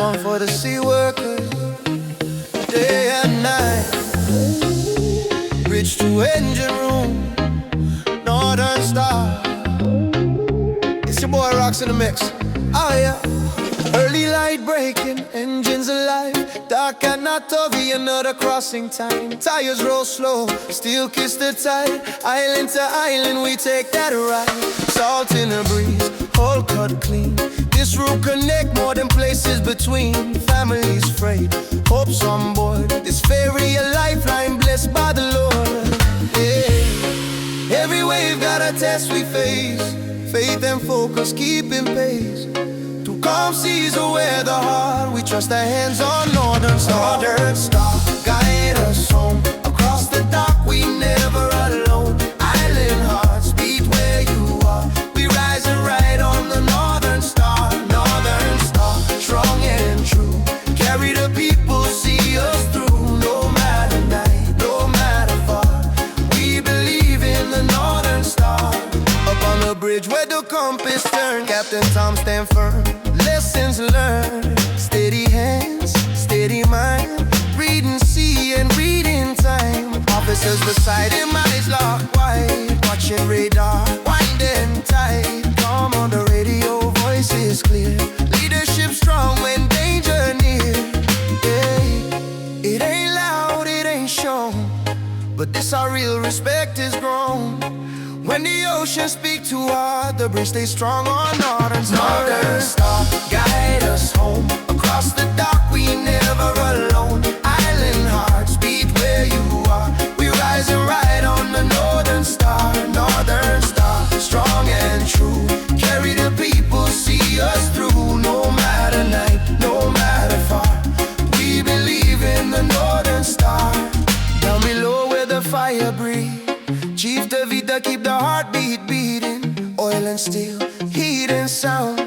one for the sea workers, day and night. Bridge to engine room, Northern Star. It's your boy Rocks in the mix. Oh yeah. Early light breaking, engines alive. Dark at Natovi, another crossing time. Tires roll slow, steel kiss the tide. Island to island, we take that ride. Salt in the breeze, all cut clean. This route connect more than places between. Families frayed, hopes on board. This ferry a lifeline blessed by the Lord. Yeah. Every wave got a test we face. Faith and focus keeping pace. Through calm seas or weather hard, we trust our hands on Northern Star. Northern Star, guide us home. Across the dock, we never alone. Island hearts beat where you are. We rise and ride on the Northern Star. Northern Star, strong and true. Carry the people, see us through. No matter night, no matter far. We believe in the Northern Star. Up on the bridge where the compass turns, Captain Tom stand firm. Lessons learned, steady hands, steady mind. Reading sea and reading time. Officers beside him, eyes locked wide. Watching radar, winding tight. Calm on the radio, voice is clear. Leadership strong when danger near. Yeah. It ain't loud, it ain't shown, but this our real respect is grown. When the oceans speak too hard, the bridge stays strong on Northern Star. Northern Star, guide us home. Across the dock, we never alone. Island hearts beat where you are. We rise and ride on the Northern Star. Northern Star, strong and true. Carry the people, see us through. No matter night, no matter far. We believe in the Northern Star. Down below where the fire breathes, Chief Tevita keep the heartbeat beating. Oil and steel, heat and sound.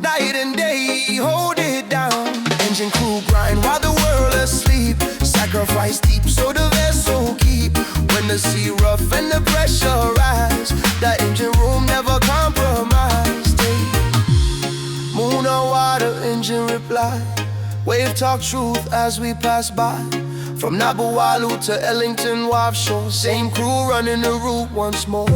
Night and day, hold it down. Engine crew grind while the world asleep. Sacrifice deep so the vessel keep. When the sea rough and the pressure rise, the engine room never compromise. Moon or water, engine reply. Wave talk truth as we pass by. From Nabouwalu to Ellington Wharf shore, same crew running the route once more.